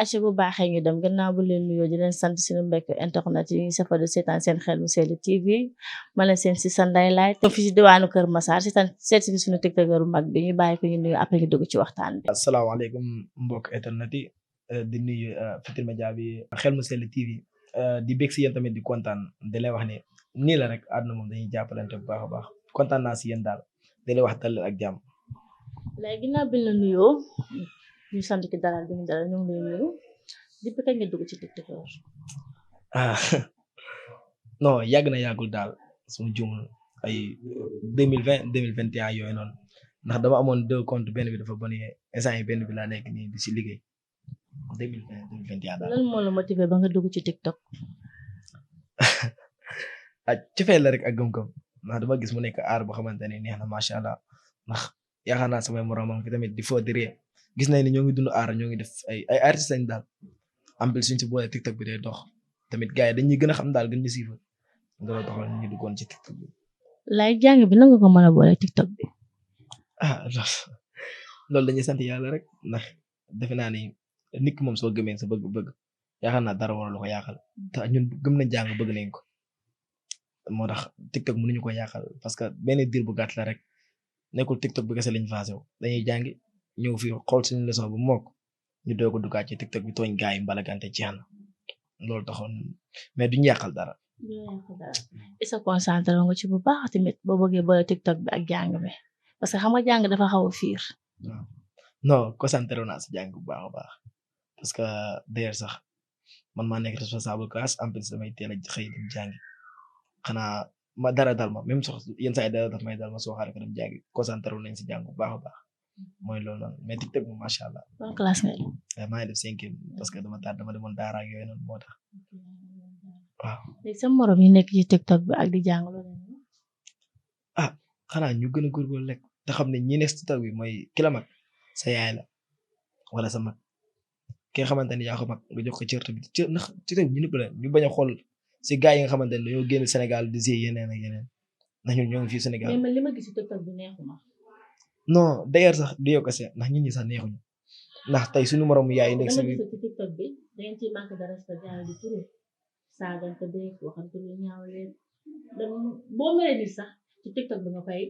acca bu baaxee ñu dem gannaaw bu leen nuyoo di leen sant suñu mbokk internet yi ñuy safoo di seetaan seen Xel mu Sell TV ma leen seen si sa Ndeye Light fi si diwaanu Kër Massar seet si suñu tiktokeru mag bi ñu bàyyi ko ñu nuyu après ñu dugg ci waxtaan bi. asalaamaaleykum mbokk internet yi di nuyu Futurs Médias bi Xel mu Sell TV di bég si yéen tamit di kontaan di lay wax ne nii la rek àdduna moom dañuy jàppalante bu baax a baax kontaan naa si yéen daal di lay wax dal ak jàmm. léegi ginnaaw bi la nuyoo ñu sant ki dalal bi ñu dalal ñu ngi lay nuyu depuis kañ nga dugg ci tiktok. ah non yàgg na yàggul daal suñu jumul ay 2020 2021 yooyu noonu ndax dama amoon 2 comptes benn bi dafa boni instant yi benn bi laa nekk nii di si liggéey 2020 2021 daal. lan moo la motivé ba nga dugg ci tiktok. cofeel la rek ak gëm-gëm ndax dama gis mu nekk aar boo xamante ne neex na macha allah ndax yaakaar naa samay moromam fi tamit di foo di ree gis nañ ni ñoo ngi dund aar ñoo ngi def ay artistes lañ daal en plus suñ si boole tiktok bi day dox tamit gars yi dañuy gën a xam daal gën ñu siifal loolu taxoon ñu duggoon ci tiktok bi. lay jàng bi nan nga ko mën a boole tiktok bi. loolu dañuy sant yàlla rek ndax defe naa ni nit ki moom soo gëmee sa bëgg-bëgg yaakaar naa dara waralu ko yàqal te ñun gëm nañ jàng bëgg nañ ko moo tax tiktok mënuñu ko yàqal parce que benn diir bu gàtt la rek nekkul tiktok bi kese lañ fasé wu dañuy jàngi ñëw fii xool suñu leçon bu mook ñu doog a duggaat ci tiktok bi tooñ gaay yi mbalagante jeex na loolu taxoon mais duñu yàqal dara. isa concentré nga ci bu baax tamit boo bëggee boole tiktok bi ak jàng bi parce que xam nga jàng dafa xaw a fiir. non concentré naa si jàng bu baax a baax parce que d'ailleurs sax man maa nekk responsable classe en plus damay teel a xëy dem jàngi xanaa ma dara dal ma même sax yenn saa yi dara daf may dal ma soo xaaree ko dem jàngi concentré nañ si jàng bu baax a baax mooy loolu noonu mais tiktok moom macha allah. ban classe nga def. maa ngi def 5e parce que dama demoon daara ak yooyu noonu moo tax waaw. léegi sa morom yi nekk ci tiktok bi ak di jàng loolu. xanaa ñu gën a góorgóorlu rek te xam ne ñi nekk si tiktok bi mooy ki la mag sa yaay la wala sa mag ki nga xamante ni yaa ko mag nga jox ko cër tamit cër ndax tiktok bi ñu nëpp la ñu bañ a xool si gars yi nga xamante ne dañoo génn Sénégal di see yeneen ak yeneen ndax ñun ñoo ngi fii Sénégal. mais man li ma gis ci tiktok bi neexuma. non d'ailleurs sax du yow kese ndax ñun ñi sax neexuñu ndax tey suñu moromu yaay yi nekk si dama gis ci tiktok bi da ngeen ciy manque de respect jaay di turu saagante beeg waxante lu ñaaw leen boo meree nit sax ci tiktok bi nga koy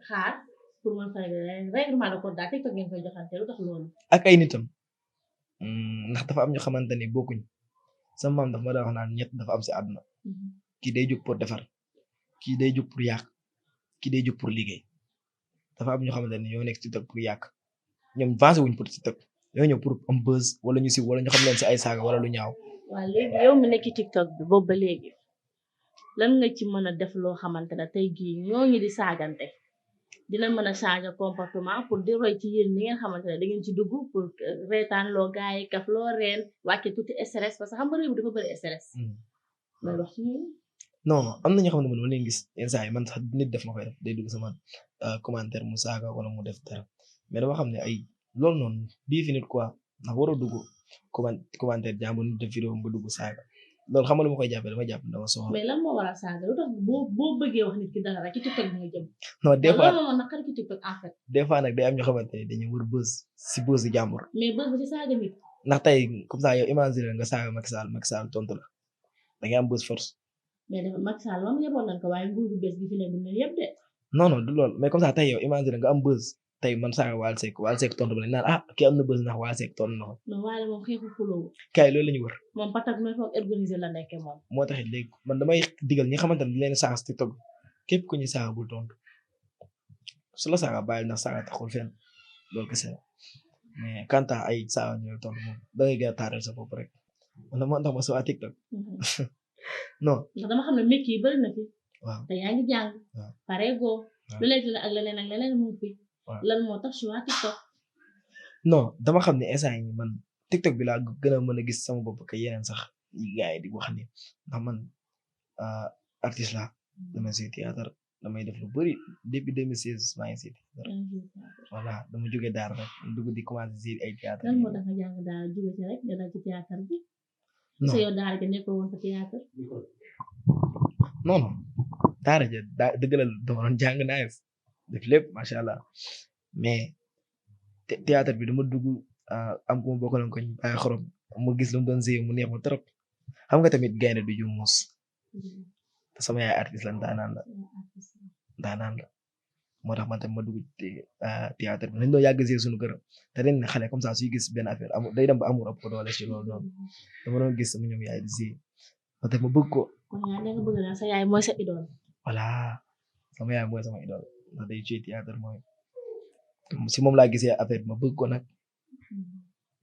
xaar pour mën fay règlement de compte daal tiktok ngeen koy joxante lu tax loolu. ak ay nitam ndax dafa am ñu xamante ni bokkuñ sama maam dafa ma daa wax naan ñett dafa am si àdduna kii day jóg pour defar kii day jóg pour yàq kii day jóg pour liggéey dafa am ñu xamante ne ñoo nekk ci tiktok pour yàq ñoom basé wuñ pour tiktok ñoo ñëw pour am buzz wala ñu si wala ñu xam leen si ay saaga wala lu ñaaw. waaw léegi yow mi nekk ci tiktok bi boobu ba léegi lan nga ci mën a def loo xamante ne tey jii ñooñu di saagante dina mën a changer comportement pour di roy ci yéen ñi ngeen xamante ne da ngeen ci dugg pour reetaan loo gaay yi kaf loo reen wàcce tuuti stress parce que xam nga réew mi dafa bëri stress. loolu wax ci ñun. non am na ñoo xam ne man leen gis yenn saa yi man sax nit def ma koy def day dugg sama commentaire mu saaga wala mu def dara mais dama xam ne ay loolu noonu bii fi nit quoi ndax waroo dugg commentaire jàmbur nit def vidéo nga dugg saaga loolu xam nga lu ma koy jàppee dama jàpp dama soxla. mais lan moo waral saaga lu tax boo bëggee wax nit ki dara rek ci tiktok bi nga jëm. non des fois loolu moo naqari ci tiktok en fait. des fois nag day am ñoo xamante ne dañuy wër buzz si buzz yi jàmbur. mais buzz ba ci saaga nit. ndax tey comme ça yow imaginer nga saaga Macky Sall tontu la da ngay am buzz force. mais dafa Macky Sall moom yeboon nañ ko waaye nguur gu bees gi fi ne bi ne yëpp de. non non du loolu mais comme ça tey yow imaginer nga am buzz tey man saaga Wally Seck tontu ba ne naan kii am na buzz ndax Wally Seck tontu na ko. non waaye moom xeexu xuloo. kay loolu la ñu wër. moom patak na foog organiser la nekkee moom. moo taxit léegi man damay digal ñi xamante ne di leen saaga si tiktok képp ku ñuy saaga bul tontu su la saaga bàyyil ndax saaga taxul fenn loolu kese la mais quant à ay saaga ñooy tontu moom da ngay gën a taaral sa bopp rek man moo tax ma soo tiktok non. ndax dama xam ne métier yi bëri na fi. waaw te yaa ngi jàng. waaw pareegoo. lu lekk la ak leneen mu ngi fi. lan moo tax su waa tiktok. non dama xam ne instant yi man tiktok bi laa gën a mën a gis sama bopp que yeneen sax yi gars yi di wax ni ndax man artiste la damay si théâtre damay def lu bëri depuis 2016 maa ngi si théâtre voilà dama jógee daara rek dugg di commencé si ay théâtre. lan moo tax nga jàng daara jóge ci rek nga dal ci théâtre bi. non yow daara ja nekkoo woon fa théâtre. non non daara ja dëgg la dama doon jàng naa def lépp macha allah mais théâtre bi dama dugg am ku ma bokkaloon ko ñu bàyyi xorom mu gis lu mu doon mu neex ma trop xam nga tamit gaynde du ju muus te sama yaay artiste la ndaanaan la moo tax man tamit ma dugg ci théâtre bi dañ doon yàgg suñu kër te dañ ne xale comme ça suy gis benn affaire amul day dem ba amul ëpp ko doole ci loolu noonu dama doon gis sama ñoom yaay di gisee ma tax ma bëgg ko. kon yaa nga bëgg na sa yaay mooy sa idole. voilà sama yaay mooy sama idole ndax day ci théâtre mooy si moom laa gisee affaire bi ma bëgg ko nag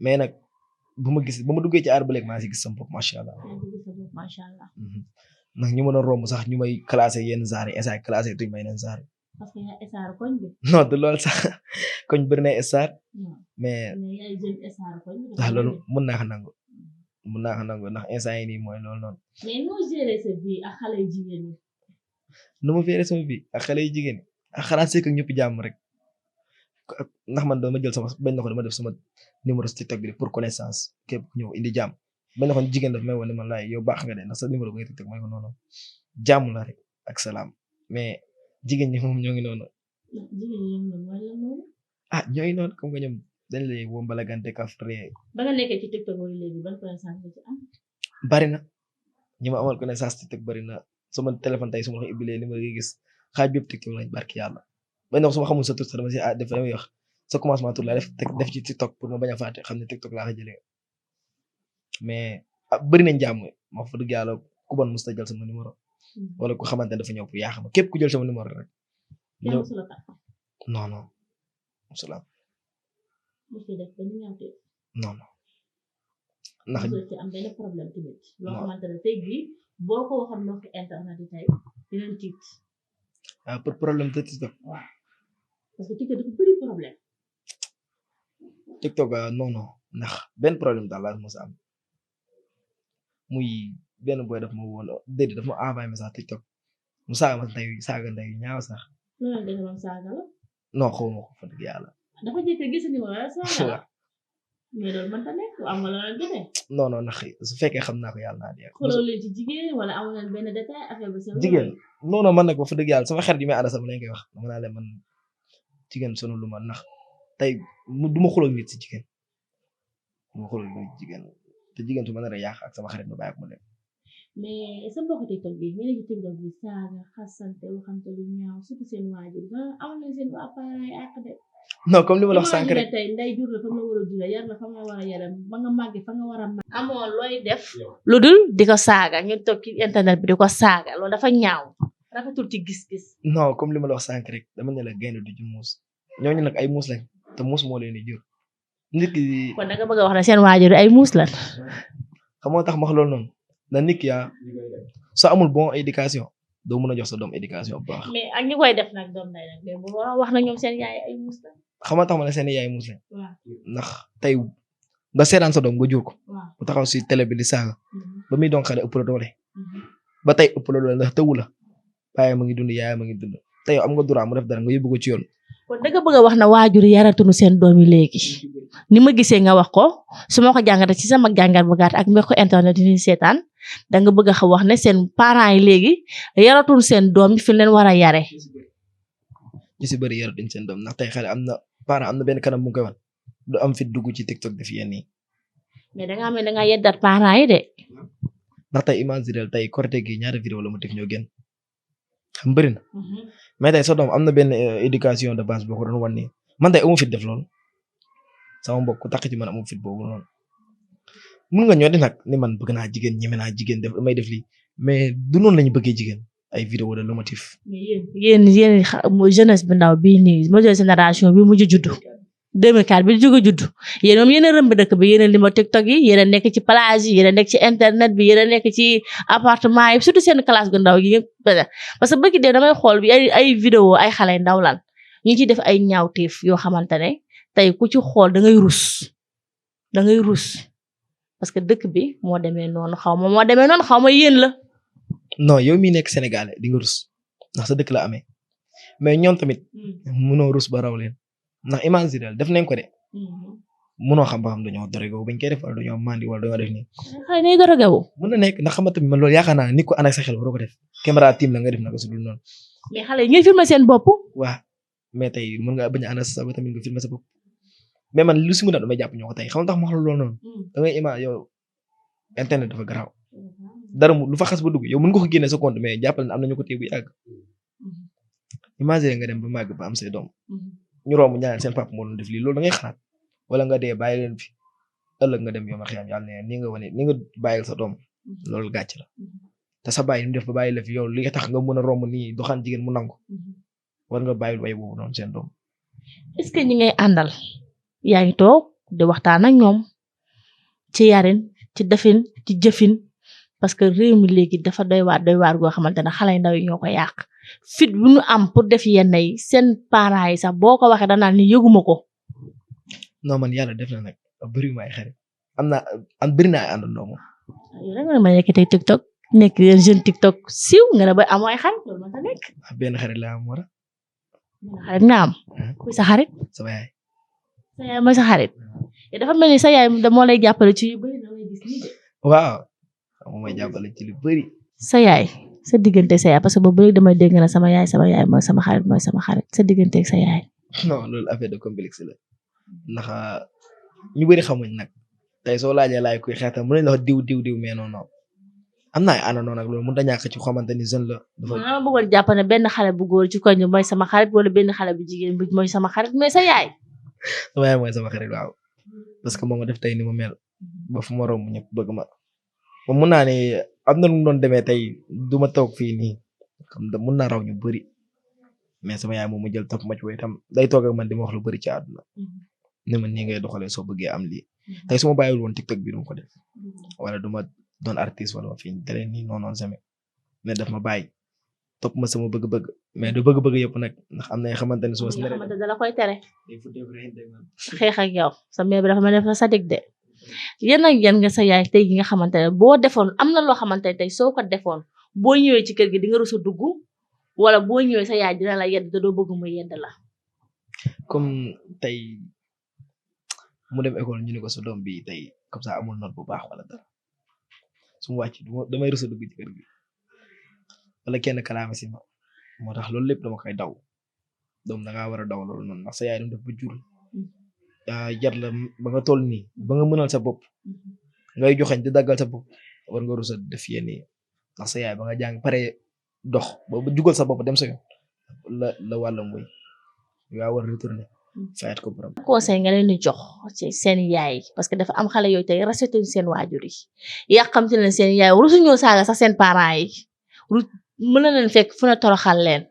mais nag bu ma duggee ci aar ba léegi maa si gis sama bopp macha allah. macha allah. ndax ñu mën a romb sax ñu may classé yenn genre yi instant classé tuñ may yenn genre. parce que yaa star koñ bi. non du loolu sax koñ bëri na star. mais yaay jël star koñ bi. ndax loolu mën naa ko nangu ndax instant yi nii mooy loolu noonu. mais noo gérer sa vie ak xale yu jigéen ñi. nu ma gérer sama vie ak xale yu jigéen ñi ak xalaat sekk ak ñëpp jàmm rek ndax man dama jël sama bañ na ko dama def sama numéro TikTok bi pour connaissance képp ñëw indi jàmm bañ na ko jigéen daf may wane man laay yow baax nga de ndax sa numéro bi nga TikTok may ko noonu jàmm la rek ak salaam mais jigéen ñi moom ñoo ngi noonu. ñooy noonu comme que ñoom dañ lay wombalagante kafre. ba nga nekkee ci TikTok boobu léegi ban connaissance nga ci am. bari na ñi ma amal connaissance TikTok bari na sama téléphone tey su ma la ko ibbilee ni ma ngi gis xaaj bépp TikTok lañ barki yàlla bañ na ko su ma xamul sa tur sax dama si def damay wax sa commencement tur laa def ci TikTok pour ma bañ a fàtte xam ne TikTok laa ko jëlee mais bari nañ jàmm ma fa dëgg yàlla ku bon musta jël sama numéro wala ku xamante ne dafa ñëw pour yaa xam képp ku jël sama numéro rek. non non musula non non ndax ci am benn problème tamit loo xamante ne tey jii boo ko waxoon noo ko internet yi tey dinañ tiit. pour problème de TikTok. waaw parce que TikTok dafa bëri problème. TikTok non non ndax benn problème daal laa mos a am muy benn boy daf ma woon déedéet daf ma envoyé message TikTok mu saaga ndey ñaaw sax. loolu dafa doon saaga la. non xaw ma ko fa dëgg yàlla. dafa jëkk gis ni wala saaga la. mais loolu mënta nekk am nga loolu jëmee. non non ndax su fekkee xam naa ko yàlla naa dee. xooloo leen ci jigéen wala amu leen benn détail affaire bi. jigéen non non man nag wax dëgg yàlla sama xarit yi may ànd sama lañ koy wax dama naa leen man jigéen sonu lu ma ndax tey du ma xuloo nit si jigéen du ma xuloo nit jigéen te jigéen su ma nar a yàq ak sama xarit ma bàyyi ko ma dem. mais sa mbokk TikTok bi ñu ne ci TikTok bi saaga xasante waxante lu ñaaw surtout seen waajur ba amal nañ seen appareil àq de. non comme li ma la wax sànq rek tey nday jur la fa nga war a jure yar la fa nga war a yaram ba nga màgge fa nga war a màgg. amoo looy def. lu dul di ko saaga ñu toog ci internet bi di ko saaga loolu dafa ñaaw rafetul ci gis-gis. non comme li ma la wax sànq rek dama ne la gaynde du ci muus ñooñu nag ay muus lañ te muus moo leen di jur. nit ki kon da nga bëgg a wax ne seen waajur ay muus lañ. xam nga tax ma wax loolu noonu na nit ki soo amul bon éducation doo mën a jox sa doom éducation bu baax. mais ak ñi koy def nag doom day nag mais bu wax na ñoom seen yaay ay muus lañ. xam nga tax ma ne seen yaay muus lañ. waaw ndax tey nga seetaan sa doom nga jur ko. waaw bu taxaw si télé bi di saaga. ba muy doon xale ëpp la doole. ba tey ëpp la doole ndax tëwu la waaye ma ngi dund yaay ma ngi dund te yow am nga droit mu def dara nga yóbbu ko ci yoon. kon da nga bëgg a wax na waajur yaratuñu seen doom yi léegi ni ma gisee nga wax ko su ma ko jàngatee ci sama jàngat bu gàtt ak mbokku internet yi ñuy seetaan da nga bëgg a wax ne seen parents yi léegi yaratuñu seen doom yi fi leen war a yare. ñu si bëri yaratuñu seen doom ndax tey xale am na parent am na benn kanam bu koy wan du am fit dugg ci TikTok def yenn yi. mais da nga xam ne da nga yeddat parents yi de. ndax tey imaginer tey Korité gi ñaata vidéo la mu def ñoo gën xam bëri na. mais tey sa doom am na benn éducation de base boo ko doon wan nii man tey amu fit def loolu sama mbokk ku takk ci man amu fit boobu noonu mun nga ñoo di nag ni man bëgg naa jigéen ñeme naa jigéen def may def lii mais du noonu la ñu bëggee jigéen ay vidéo de lomotif. yéen jeunesse bi ndaw bii nii nouvelle génération bi mujj juddu 2004 bi jóge juddu yéen moom yéen a rëmb dëkk bi yéen a lima TikTok yi yéen a nekk ci plage yi yéen a nekk ci internet bi yéen a nekk ci appartement yi surtout seen classe gu ndaw yi parce que bëgg dee damay xool bi ay vidéo ay xale ndaw lan ñu ciy def ay ñaawteef yoo xamante ne tey ku ci xool da ngay rus parce que dëkk bi moo demee noonu xaw ma yéen la. non yow mi nekk Sénégal di nga rus ndax sa dëkk la amee mais ñoom tamit mënoo rus ba raw leen. ndax imaginer def nañ ko de mënoo xam ba xam dañoo dorogé wu bañ koy def wala dañoo mandi wala dañoo def nii. xëy na dorogé wu. mën na nekk ndax xam nga tamit man loolu yaakaar naa nit ko ànd ak sa xel waroo ko def caméra team la nga def naka su dul noonu. mais xale yi ñuy filmer seen bopp. waaw mais tey mën nga bañ a ànd sa tamit nga filmer sa bopp mais man lu si mën a damay jàpp ñoo ko tey xam nga tax ma wax la loolu noonu da ngay ima yow internet dafa garaaw dara mu lu fa xas ba dugg yow mën nga ko génne sa compte mais jàppal ne am na ñu ko téye bu yàgg imagine nga dem ba màgg ba am say doom ñu romb ñaan seen papa moo doon def lii loolu da ngay xalaat wala nga dee bàyyi leen fi ëllëg nga dem yow ma xiyam yàlla ne ni nga wane ni nga bàyyil sa doom loolu gàcc la te sa bàyyi ñu def ba bàyyi la fi yow li nga tax nga mën a romb nii doxaan jigéen mu nangu war nga bàyyil way boobu noonu seen doom est-ce que ñi ngay àndal yaa ngi toog di waxtaan ak ñoom ci yarin ci defin ci jëfin parce que réew mi léegi dafa doy waar goo xamante ne xale yu ndaw yi ñoo ko yàq fit bu ñu am pour def yenn yi seen parents yi sax boo ko waxee danaan ni yëguma ko. non man yàlla def na nag bëri ma ay xarit am bëri na ay àndandoo moom. yow rek nga ma nekk tey TikTok nekk jeune TikTok siiw nga ne ba amoo ay xarit loolu man ta nekk. benn xarit laa am war a. xarit nga am. kuy sa xarit. sama yaay. sa yaay mooy sa xarit. dafa mel ni sa yaay moo lay jàppale ci yu bëri da ngay gis nii de. waaw moom mooy jàppale ci lu bëri. sa yaay sa diggante sa yaay parce que boobu léegi damay dégg na sama yaay mooy sama xarit sa diggante ak sa yaay. non loolu affaire de complexe la ndax ñu bëri xamuñ nag tey soo laajee laay kuy xeetam mën nañ la wax diw mais non am na ay àndandoo nag loolu mënut a ñàkk ci xamante ni jeune la. dafa ma bëggoon jàpp ne benn xale bu góor ci koñ mooy sama xarit wala benn xale bu jigéen bi mooy sama xarit mais sa yaay. sama yaay mooy sama xarit waaw parce que moom def tey ni ma mel ba fu ma romb ñëpp bëgg ma moom mun naa ne am na nu mu doon demee tey du ma toog fii nii xam nga mun naa raw ñu bëri mais sama yaay moom mu jël topp ma ci woy tam day toog ak man di ma wax lu bëri ci àdduna ne ma nii ngay doxalee soo bëggee am lii tey su ma bàyyiwul woon TikTok bi du ma ko def wala du ma doon artiste wala ma fi télé nii non jamais mais daf ma bàyyi topp ma sama bëgg-bëgg mais du bëgg-bëgg yëpp nag ndax am na yoo xamante ne su ma si xamante dala koy tere xeex ak yow sa mère bi dafa ma def sa sadik de yan ak yan nga sa yaay tey gi nga xamante ne boo defoon am na loo xamante ne tey soo ko defoon boo ñëwee ci kër gi di nga rus a dugg wala boo ñëwee sa yaay dina la yedd te doo bëgg mu yedd la comme tey mu dem école ñu ne ko sa doom bi tey comme ça amul note bu baax wala dara su mu wàcc damay rus a dugg ci kër gi wala kenn kalaame si ma moo tax loolu lépp dama koy daw doom da ngaa war a daw loolu noonu ndax sa yaay dam def ba jur yar la ba nga toll nii ba nga mënal sa bopp ngay joxañ di daggal sa bopp war nga rus a def yenn yi ndax sa yaay ba nga jàng pare dox ba jugal sa bopp dem sa yoon la wàllam woy yaa war a retourner fayat ko borom conseil nga leen di jox ci seen yaay parce que dafa am xale yooyu tey respecté seen waajur yi yàqamti leen seen yaay rusu ñoo saaga sax seen parents yi mën na leen fekk fu na toroxal leen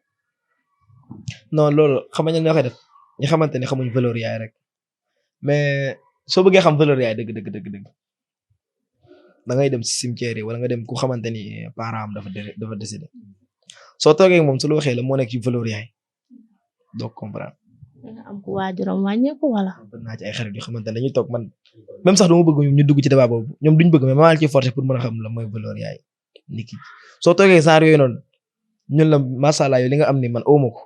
non loolu xam nga ñoo koy def ñi xamante ne xamuñ valeur yaay rek mais soo bëggee xam valeur yaay dëgg da ngay dem ci cimetière wala nga dem ku xamante ni parent am dafa décédé soo toogee moom su la waxee la moo nekk ci valeur yaay doo comprendre. am ku waajuram wàññeeku wala. naa ci ay xarit yu xamante ne dañuy toog man même sax dama bëgg ñu dugg ci débat boobu ñoom duñ bëgg mais maa ngi ciy forcer pour mën a xam la mooy valeur yaay nit ki soo toogee saar yooyu noonu ñun la macha allah yow li nga am ni man awma ko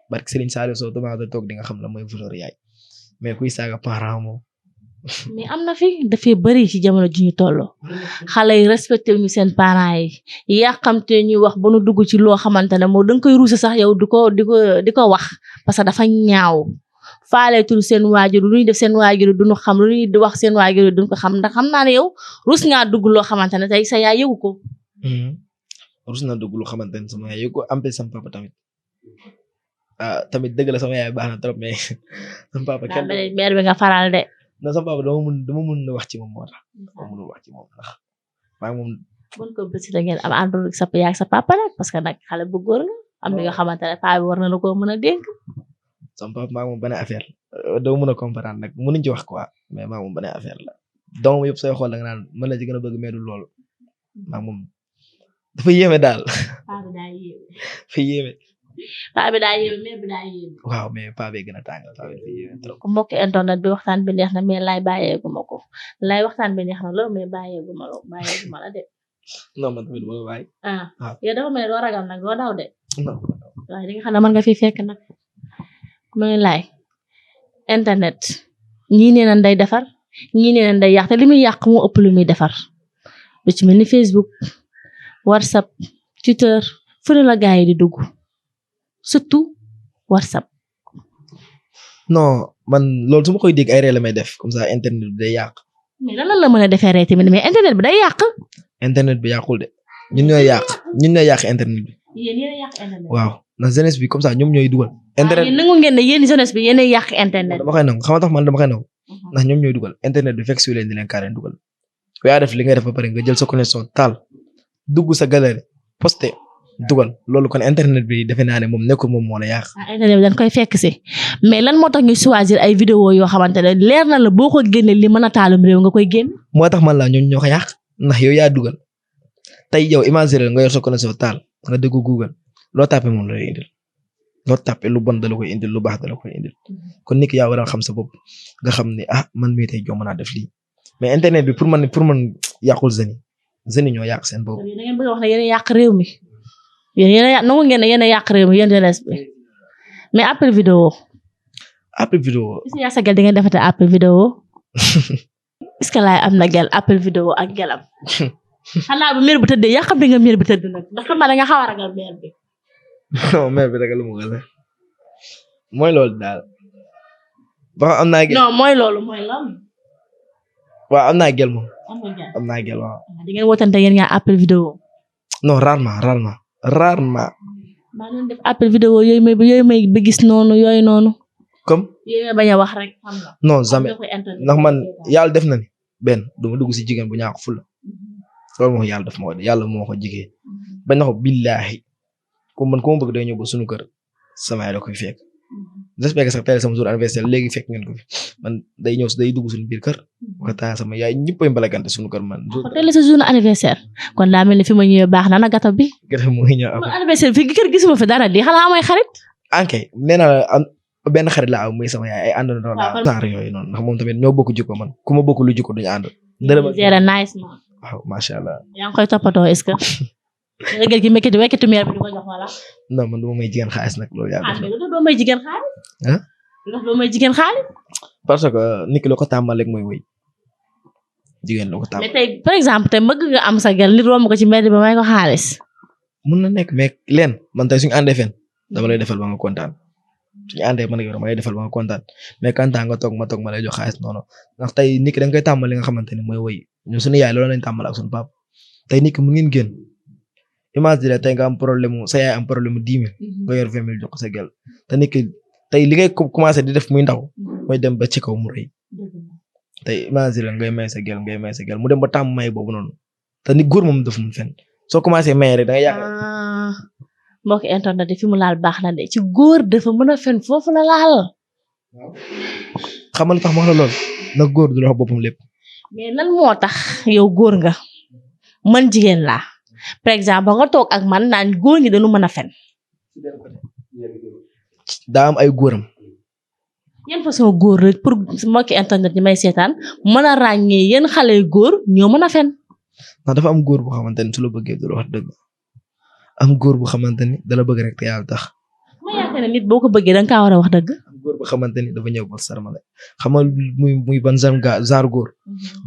barke Serigne Saliou Sow tomate toog di nga xam la mooy valeur yaay mais kuy saaga parent moom. mais am na fi dafay bëri ci jamono ji ñu toll xale yi respecté ñu seen parents yi yàqamte ñuy wax ba nu dugg ci loo xamante ne moom da nga koy ruuse sax yow di ko wax parce que dafa ñaaw faaleetul seen waajur lu ñuy def seen waajur duñu xam lu ñuy wax seen waajur duñu ko xam ndax xam naa ne yow rus ngaa dugg loo xamante ne tey sa yaay yëgu ko. rus naa dugg loo xamante ne sama yaay yëgu ko am sama papa tamit dëgg la sama yaay baax na trop mais sama papa kenn mère bi nga faral de. non sama papa dama mun wax ci moom moo tax dama mënul wax ci moom ndax maa moom. bon ko bés da ngeen am àndul ak sa papa nag parce que nag xale bu góor nga am na nga xamante ne paa bi war na la ko mën a dénk. sama papa maa moom benn affaire doo mën a comprendre nag mënuñ ci wax quoi mais maa moom benn affaire la donc yëpp sooy xool da nga naan mën na ci gën a bëgg mais du loolu maa moom dafa yéeme daal. paa bi daa yéeme. dafa yéeme. paa bi daa yéeme mère bi daa yéeme. waaw mais paa bi gën a tàng paa bi dafa yéeme trop. mbokk internet bi waxtaan bi neex na mais laay bàyyeeguma ko laay waxtaan bi neex na loolu mais bàyyeeguma la de. non man tamit dama bàyyi. ah yow dafa mel ne doo ragal nag doo daw de. non waaye di nga xam ne mën nga fi fekk nag. muy laay internet ñii nee nañ day defar ñii nee nañ day yàq te li muy yàq moo ëpp lu muy defar lu ci mel ni Facebook WhatsApp Twitter fu ne la gars yi di dugg surtout WhatsApp. non man loolu su ma koy dégg ay ree la may def comme ça internet bi day yàq. mais lan la mën a defee ree tamit mais internet bi day yàq. internet bi yàqul de ñun ñooy yàq internet bi. yéen yéen a yàq internet. waaw ndax jeunesse bi comme ça ñoom ñooy dugal. internet yéen nangu ngeen ne yéen jeunesse bi yéen a yàq internet. dama koy nangu xam nga tax man dama koy nangu. ndax ñoom ñooy dugal internet bi fekk si leen di leen carré dugal. yaa def li ngay def ba pare nga jël sa connexion taal dugg sa galerie posté dugal loolu kon internet bi defe naa ne moom nekkul moom moo la yàq. internet bi dañ koy fekk si mais lan moo tax ñu choisir ay vidéo yoo xamante ne leer na la boo ko génnee li mën a taalum réew nga koy génn. moo tax man la ñoom ñoo ko yàq ndax yow yaa dugal tey yow imaginer nga yor sa connexion taal nga dégg Google loo tapé moom la lay indil loo tapé lu bon da la koy indil lu baax da la koy indil kon nit ki yaa war a xam sa bopp nga xam ne man mii tey jom naa def lii mais internet bi pour man yàqul jeunes yi ñoo yàq seen bopp. da ngeen bëgg a wax ne yéen a yàq réew mi yéen a yàq nangu ngeen ne yéen a yàq réew mi yéen jeunesse bi mais appel vidéo. est-ce que yaa sa gel di ngeen defate appel vidéo est-ce que laay am na gel appel vidéo ak gelam. xanaa bu meer bu tëddee yaa xam ne nga meer bi tëdd nag ndax xam naa da nga xaw a ragal meer bi. non meer bi ragal mu gën mooy loolu daal. ba am naa gel non mooy loolu mooy lan. waaw am naa gel moom. am naa gel waaw. di ngeen wootante yéen ñaa appel vidéo. non rarement. maa ngi def appel vidéo yooyu may ba gis noonu yooyu noonu. comme. yooyu may bañ a wax rek xam nga. non jamais ndax man yàlla def na ni benn duma dugg si jigéen bu ñàkk fula. loolu moo yàlla def ma ko yàlla moo ko jigéen bañ na ko billaahi ku ma bëgg day ñëw ba sunu kër sama yaay da koy fekk j'espère que sax tey sama jour anniversaire léegi fekk ngeen ko fi man day ñëw day dugg suñu biir kër waxtaan sama yaay ñëpp ay mbalagante sunu kër man. tey la sa jour anniversaire kon daa mel ni fi ma ñëwee baax na gâteau bi. gâteau mu ngi ñëw am anniversaire fi kër gisuma fi dara di xanaa amay xarit. ok nee naa am benn xarit laa am muy sama yaay ay àndandoo laa saar yooyu noonu ndax moom tamit ñoo bokk jikko man ku ma bokk lu jikko duñu ànd. nice man. waaw macha allah. yaa ngi koy toppatoo est-ce que. nga gël gi mekkati wekkati meer bi di ko jox wala. non man duma may jigéen xaalis nag loolu yaa mais lu doo may jigéen xaalis. lu doo may jigéen xaalis. parce que nit ki la ko tàmmal rek mooy wëy jigéen la ko tàmmal. mais tey par exemple tey bëgg nga am sa gel nit romb ko ci mbedd ba may ko xaalis. mun na nekk mais leen man tey suñu àndee fen dama lay defal ba nga kontaan suñu àndee man ak yow dama lay defal ba nga kontaan mais kantaa nga toog ma lay jox xaalis noonu ndax tey nit ki da nga koy tàmmal li nga xamante ne mooy wëy ñun suñu yaay loolu lañ tàmmal ak suñu pap tey nit ki mu ngeen génn imagine tey nga am problème sa yaay am problème 10 000 nga yor 20 000 jox ko sa gel te nit ki tey li ngay commencé di def muy ndaw mooy dem ba ci kaw mu rëy tey imagine ngay may sa gel mu dem ba tàmm may boobu noonu te nit góor moom def mun fenn soo commencé may rek da nga yaakaar. mbokk internet fi mu laal baax na de ci góor dafa mën a fen foofu la laal. xam nga tax ma wax la lool nag góor du la wax boppam lépp. mais lan moo tax yow góor nga man jigéen laa par exemple nga toog ak man naan góor ñi dañu mën a fen. daa am ay góoram. yan façon góor rek pour mbokki internet ñi may seetaan mën a ràññee yéen xale yu góor ñoo mën a fen. ndax dafa am góor bu xamante ni su la bëggee du la wax dëgg am góor bu xamante ni dala bëgg rek te yàlla tax. ma yaakaar ne nit boo ko bëggee da nga kaa war a wax dëgg. am góor bu xamante ni dafa ñëw pour sarmale xam nga muy ban genre góor.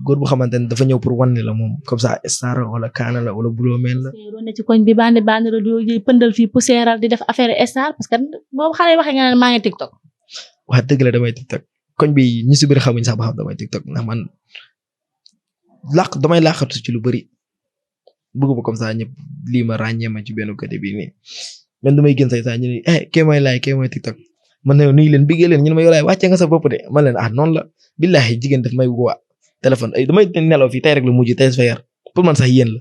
góor bu xamante ni dafa ñëw pour wan ni la moom comme ça star wala kaana la wala bulomeen la. ne ci koñ bi bandi la di pëndal fii poussière di def affaire star parce que boobu xale yi waxee nga ne maa ngi TikTok. wax dëgg la damay TikTok koñ bi ñu si bëri xamuñ sax ba xam damay TikTok ndax man damay làqatu ci lu bëri bëgg ba comme ça ñëpp lii ma ràññee ma ci benn côté bii nii man damay gën say saa ñu ne kee mooy laay kee mooy TikTok man ne nuyu leen biggee leen ñu ne ma yow laay wàccee nga sa bopp de man leen noonu la billahi jigéen daf may woo téléphone ay damay nelaw fii tey rek la mujj tey feer pour man sax yéen la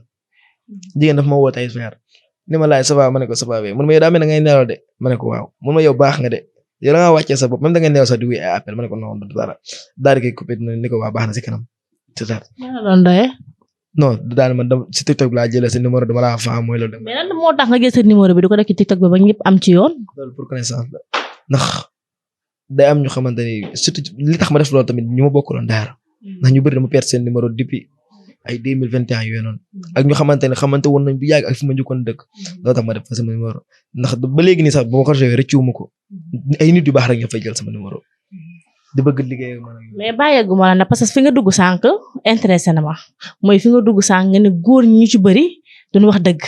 jigéen daf ma woo tey feer ni ma laay ça va ma ne ko ça va man ma yow daa mel ne ngay nelaw de ma ne ko waaw man ma yow baax nga de yow da ngaa wàccee sa bopp même da ngay nelaw sax di wuy ay appel ma ne ko non du dara daal di koy coupé ni ko waa baax na si kanam c'est ça. non daal man si TikTok bi laa jëlee sa numéro dama laa faa mooy loolu. mais lan moo tax nga jël sa numéro bi di ko def ci TikTok bi ba ñëpp am ci yoon. loolu pour connaissance la ndax day am ñu xamante ni surtout li tax ma def loolu tamit ñu ma bokkaloon daara ndax ñu bëri dama perdre seen numéro depuis ay 2021 yooyu noonu ak ñu xamante woon nañ bu yàgg ak fi ma njëkkoon dëkk loolu tax ma def fa sama numéro ndax ba léegi nii sax ba ma ko joué rëccuwuma ko ay nit yu baax rek ñoo fay jël sama numéro. di bëgg liggéey mais bàyyeegu ma la na parce que fi nga dugg sànq intéressé na ma mooy fi nga dugg sànq nga ne góor ñu ci bëri duñu wax dëgg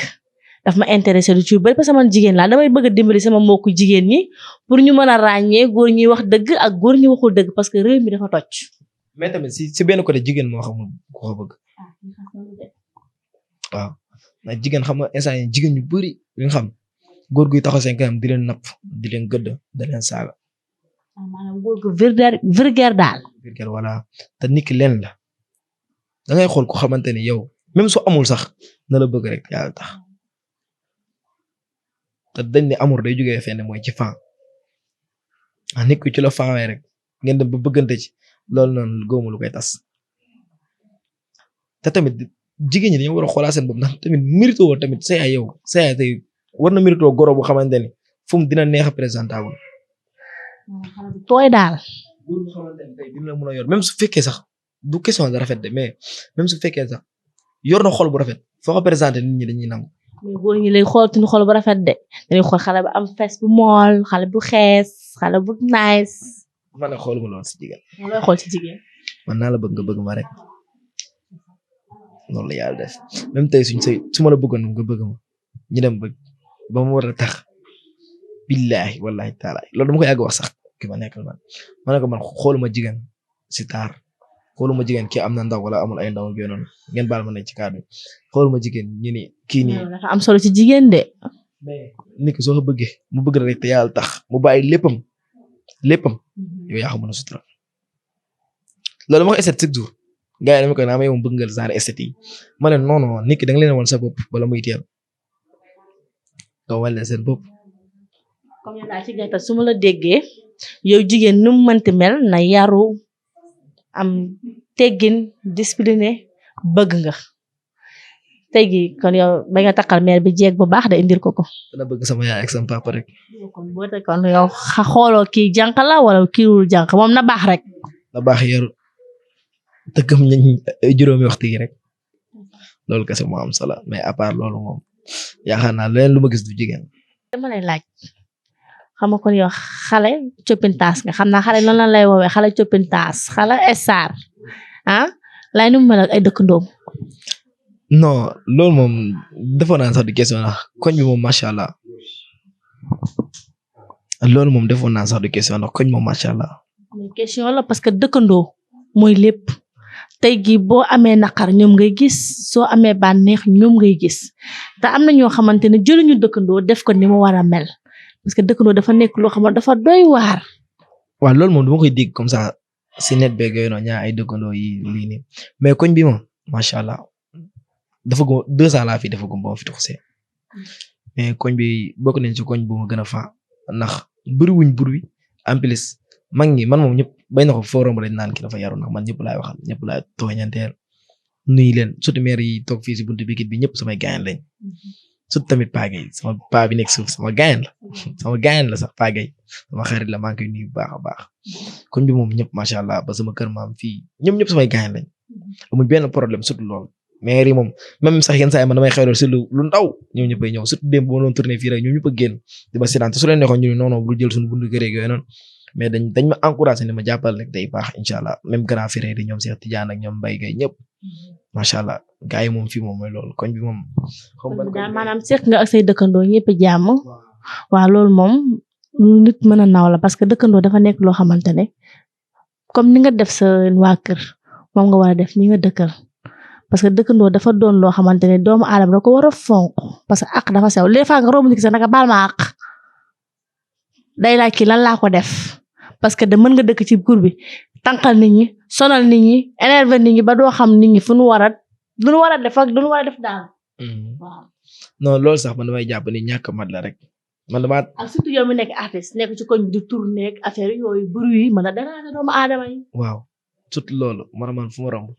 daf ma intéressé lu ci bari parce que man jigéen laa damay bëgg a dimbali sama mbokku jigéen ñi pour ñu mën a ràññee góor ñi wax dëgg ak góor ñi waxul dëgg parce que réew mi dafa toj. mais tamit si benn côté jigéen moo xamul ku ko bëgg. waaw ndax jigéen xam nga instant yii jigéen ñu bëri li nga xam góor guy taxaw seen kanam di leen napp di leen gëdd da leen saaga. maanaam góor gu vulgaire daal. vulgaire voilà te nit ki leen la da ngay xool ku xamante ni yow même su amul sax na la bëgg rek yàlla tax te dañ ne amour day jógee fenn mooy ci fan nit ku ci la fanwee rek ngeen dem ba bëggante ci loolu noonu góomu lu koy tas te tamit jigéen ñi dañoo war a xoolaa seen bopp ndax tamit mérito woo tamit say ay yow say ay tey war na mérito goro bu xamante ni fu mu dina neex a présentable. tooy daal. góor bu xamante ni tey dina la mën a yor même su fekkee sax du question de rafet de mais même su fekkee sax yor na xol bu rafet foo ko présenté nit ñi dañuy nangu. mais góor ñi lay xoolatuñu xol bu rafet de dañuy xool xale bu am fes bu mool xale bu xees xale bu nice. man nag xooluma lool si jigéen. looy xool ci jigéen. man naa la bëgg nga bëgg ma rek loolu la yàlla def même tey suñ say su ma la bëggoon nga bëgg ma ñu dem ba mu war a tax billahi wallahi taala loolu dama ko yàgg wax sax ki ma nekkal man ma ne ko man xooluma jigéen si taar xooluma jigéen kii am na ndaw wala amul ay ndaw ak yoonoon ngeen baal ma ne ci kàddu xooluma jigéen ñu ni kii nii. dafa am solo ci jigéen de. mais nit ki soo ko bëggee mu bëgg rek te yàlla tax mu bàyyi léppam yow yaa ko mën a sutura loolu ma ko essayé chaque jour gars yi dama koy naa ma yow bëgg nga genre essayé yi ma ne non non nit ki da nga leen wan sa bopp bala muy teel nga wan leen seen bopp. comme yow daal ci gàttal su ma la déggee yow jigéen nu mu mënti mel na yaru am teggin discipliné bëgg nga tey jii kon yow ba nga takkal mère bi jeeg bu baax da indil ko. dana bëgg sama yaay ak sama papa rek. kon boo te kon yow xooloo kii jànq la wala kiiwul jànq moom na baax rek. na baax yaru dëggam ñañ juróomi waxtu yi rek loolu kese moo am solo mais à part loolu moom yaakaar naa leneen lu ma gis du jigéen. dama lay laaj xam nga kon yow xale coppintaas nga xam naa xale lan la lay woowee xale coppintaas xale estar ah lay nu mu mel ak ay dëkkandoom. non loolu moom defoon naa sax di question la koñ bi moom macha allah loolu moom defoon naa sax di question ndax koñ moom macha allah. question la parce que dëkkandoo mooy lépp tey jii boo amee naqar ñoom ngay gis soo amee bànneex ñoom ngay gis te am na ñoo xamante ne jëluñu dëkkandoo def ko ni mu war a mel parce que dëkkandoo dafa nekk loo xam ne dafa doy waar. waaw loolu moom dama koy dégg comme ça si net beeg yooyu noonu ñaar ay dëkkandoo yi lii nii mais koñ bi moom macha allah. dafa gum 2 ans laa fi dafa gum ba ma fi tuxusee mais koñ bi bokk nañ ci koñ bu ma gën a faa ndax bëriwuñ bruit en plus mag ñi man moom ñëpp bay na ko foo romb lañ naan ki dafa yaru ndax man ñëpp laay waxal ñëpp laay tooñanteel nuyu leen surtout maire yi toog fii si buntu bikit bi ñëpp samay gaañ lañ surtout tamit paagay sama paa bi nekk suuf sama gaañ la sax paagay sama xarit la maa ngi koy nuyu bu baax a baax koñ bi moom ñëpp macha allah ba sama kër maam fii ñëpp samay gaañ lañ amuñ benn problème surtout loolu. maire yi moom même sax yenn saa yi man damay xewloo si lu ndaw ñoom ñëppay ñëw surtout démb boo doon tourné fii rek ñoom ñëpp a génn di ma séddante su leen neexoon ñu ne non non bul jël suñu bundu kër yeeg yooyu noonu mais dañ ma encouragé ne ma jàppal rek day baax incha allah même grand frère yi ñoom Cheikh Tidiane ak ñoom Mbaye Gueye ñëpp macha allah gars yi moom fii moom mooy loolu koñ bi moom. maanaam seq nga ak say dëkkandoo ñëpp jàmm waaw loolu moom lu nit mën a naw la parce que dëkkandoo dafa nekk loo xamante ne comme ni nga def sa waa kër moom nga war a def ni nga dëkkal. parce que dëkkandoo dafa doon loo xamante ne doomu aadama da ko war a fonk parce que ak dafa sew les fois nga romb nit ki sax naka baal ma ak day laaj kii lan laa ko def parce que de mën nga dëkk ci gur bi tànqal nit ñi sonal nit ñi énervé nit ñi ba doo xam nit ñi fu nu war a def ak du nu war a def daal. waaw non loolu sax man damay jàpp ni ñàkk mat la rek man damaa. ak surtout yow mi nekk artiste nekk ci koñ bi di tourner ak affaire yooyu bruit yi mën a déranger doomu aadama yi. waaw surtout loolu man fu ma romb.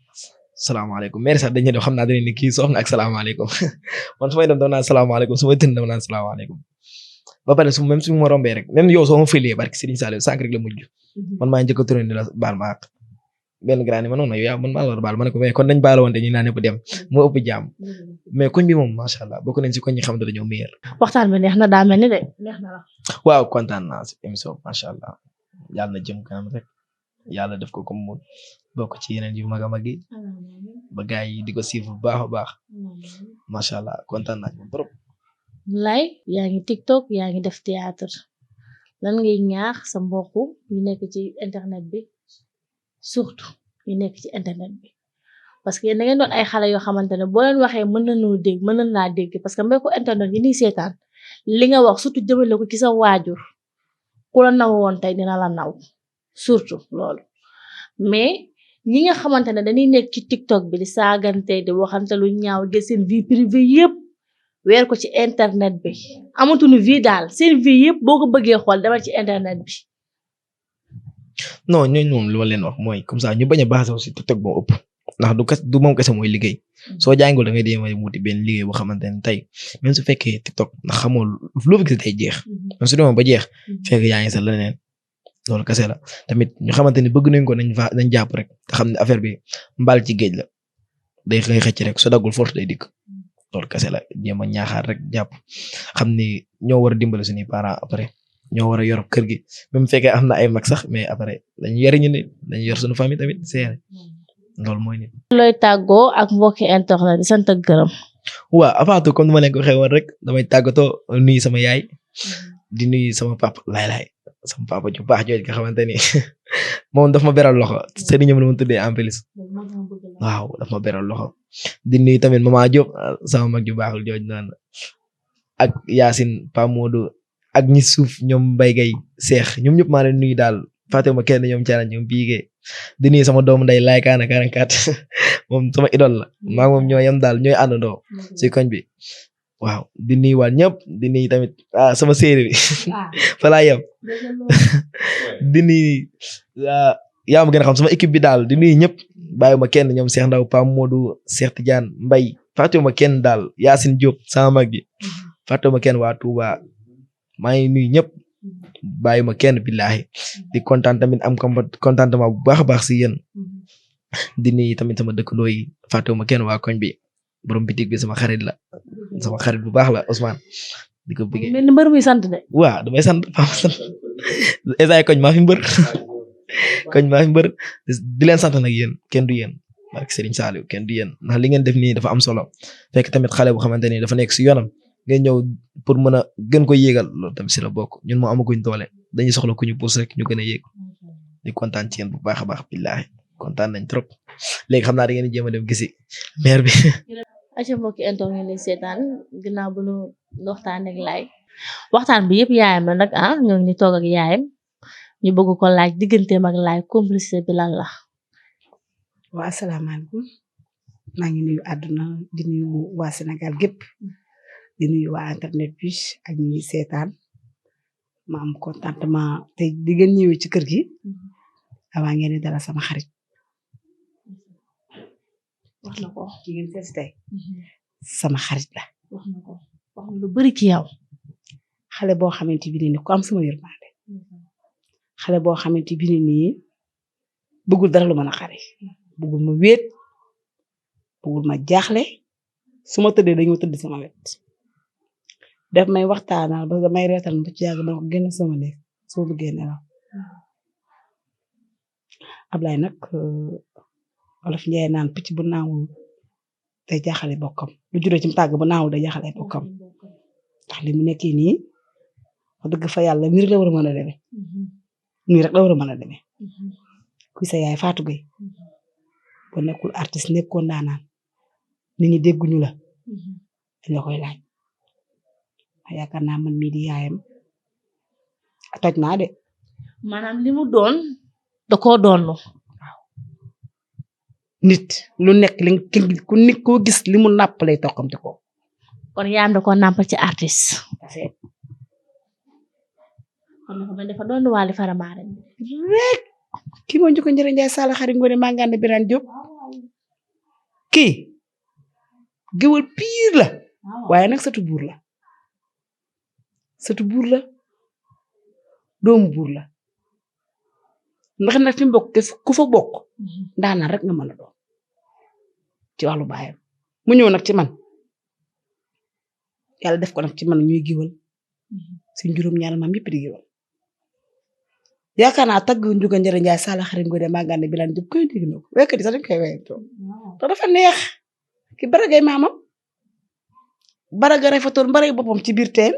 salaamaaleykum mais sax dañuy def xam naa dañuy ne kii soxna ak salaamaaleykum man su may dem dama naan salaamaaleykum su may tënk dama naan salaamaaleykum ba pare même su ma rombee rek même yow soo ma fëlee barki Serigne Saliou sànq rek la mujj man maa njëkk a tourné ni la baal ma ak benn grand ni ma noonu yow man maa la war a baal ma ne ko mais kon dañ baal wante ñu naan ñëpp dem moo ëpp jàmm mais koñ bi moom macha allah bokk nañ si koñ ñi xam ne dañoo meilleur. waxtaan bi neex na daa mel ni de neex na la. waaw kontaan naa si émission macha allah yàlla na jëm kanam rek yàlla def ko comme mu bokk ci yeneen yu mag a mag yi ba gars yi di ko suivre bu baax a baax macha allah kontaan naa ci moom trop. lay yaa ngi TikTok yaa ngi def théâtre lan ngay ñaax sa mbokk ñu nekk ci internet bi surtout ñu nekk ci internet bi parce que yéen da ngeen doon ay xale yoo xamante ne boo leen waxee mën nañoo dégg mën nañ laa dégg parce que mbokku internet yi nii seetaan li nga wax surtout jëmale ko ci sa waajur ku la naw woon tey dina la naw surtout loolu mais ñi nga xamante ne dañuy nekk ci TikTok bi di saagante di waxante lu ñaaw de seen vie privée yëpp weer ko ci internet bi amatuñu vie daal seen vie yëpp boo ko bëggee xool demal ci internet bi. non ñooñu moom li ma leen wax mooy comme ça ñu bañ a basé aussi TikTok boo ëpp ndax du moom kese mooy liggéey soo jàngul da ngay dem a wuti benn liggéey boo xamante ne tey même su fekkee TikTok ndax xamoo loo fi gis day jeex même su demoon ba jeex fekk yaa ngi sa leneen loolu kese la tamit ñu xamante ni bëgg nañ ko nañ jàpp rek te xam ne affaire bi mbaal ci géej la day xëy xëcc rek su daggul force day dikk loolu kese la jéem a ñaaxaar rek jàpp xam ni ñoo war a dimbali suñuy parents après ñoo war a yor kër gi même fekkee am na ay mag sax mais après dañu yariñu ne dañu yor suñu famille tamit seere loolu mooy nit. looy tàggoo ak mbokki internet di sant ak gërëm. waaw avant tout comme ni ma leen ko waxee woon rek damay tàggatoo nuyu sama yaay di nuyu sama papa laay sama papa ju baax jooju nga xamante ni moom daf ma beral loxo sëriñam la ma tuddee en plus waaw daf ma beral loxo di nuyu tamit mama Diop sama mag ju baaxul jooju noonu ak Yacine Pa Modou ak ñi suuf ñoom Mbaye Gueye Cheikh ñoom ñëpp maa leen nuyu daal fàttewuma kenn ñoom Thiara ñoom Bigué di nuyu sama doomu nday Laykaana 44 moom sama idole la maa moom ñoo yem daal ñooy àndandoo si koñ bi waaw di nuyu waat ñëpp di nuyu tamit sama séeréer bi fa laa yem di nuyu yaa ma gën a xam sama équipe bi daal di nuyu ñëpp bàyyiwuma kenn ñoom Cheikh Ndaw Pam Modou Cheikh Tidiane Mbaye fàttewuma kenn daal Yacine Diop sama mag ji fàttewuma kenn waa Touba maa ngi nuyu ñëpp bàyyiwuma kenn billaahi di kontaan tamit am contentement bu baax a baax si yéen di nuyu tamit sama dëkkandoo yi fàttewuma kenn waa koñ bi borom bitig bi sama xarit la sama xarit bu baax la Ousmane di ko bëggee. mel ni mbër muy sant de. waaw damay sant esaay koñ maa fi mbër koñ maa fi mbër di leen sant nag yéen kenn du yéen barke Serigne Saliou kenn du yéen ndax li ngeen def nii dafa am solo fekk tamit xale bu xamante ni dafa nekk si yoonam ngeen ñëw pour mën a gën ko yéegal loolu tamit si la bokk ñun moo amaguñ doole dañuy soxla ku ñu pousse rek ñu gën a yéeg di kontaan ci yéen bu baax a baax billaahi kontaan nañ trop léegi xam naa da ngeen di jéem a dem gisi maire bi. aca mbokki intox ngeen di seetaan ginnaaw bu nu waxtaan ak Laye waxtaan bi yëpp yaayam la nag ñoo ngi ni toog ak yaayam ñu bëgg ko laaj digganteem ak Laye complicité bi lan la. waa asalaamaaleykum maa ngi nuyu àdduna di nuyu waa Sénégal gépp di nuyu waa internet bi ak ñi seetaan ma am contentement te di ngeen ñëwee ci kër gi avant ngeen di dalal sama xarit wax na ko ki ngeen seet tey sama xarit la wax na ko wax na lu bari ci yow xale boo xamante bi ni ku am sama yërmande xale boo xamante bi ni bëggul dara lu mën a xare bëggul ma wéet bëggul ma jaaxle su ma tëddee dañoo tëdd sama wet def may waxtaanal ba may reetal ba ci yàgg ma ko génn sama nekk soo bëggee nelaw Ablaye nag Wolof Njaay naan picc bu naawul day jaaxale bokkam lu juree ci tàgg bu naawul day jaaxale bokkam ndax li mu nekkee nii wax dëgg fa yàlla nii rek la war a mën a demee nii rek la war a mën a demee kuy sa yaay Fatou Gueye ba nekkul artiste nekkoon daanaan nit ñi dégguñu la dañ la koy laaj yaakaar naa man mii di yaayam toj naa de. maanaam li mu doon da koo doon. waaw nit lu nekk li ku nit koo gis li mu nàpp lay toqamte ko. kon yaayam da koo nàmpal ci artiste. kon nag dafa doon Wally Faramare rek kii moo njëkk a njëriñ Ndiaye Sall xarit Ngoné Mangane Birane Diop kii géwël piir la waaye nag sëtu buur la sëtu buur la doomu buur la ndax nag fi mu bokk ku fa bokk ndaanaan rek nga mën a doon ci wàllu baayam mu ñëw nag ci man yàlla def ko nag ci man ñuy géwël suñ juróom-ñaar maam yëpp di géwël yaakaar naa tagg Njuga Njëriñ Njaay Sall xarit Ngoné Mangane Birane Diop koy dégg na ko wéykat yi sax dañ koy wéy te dafa neex ki baragay maamam baraga rafetoon mbaray boppam ci biir teen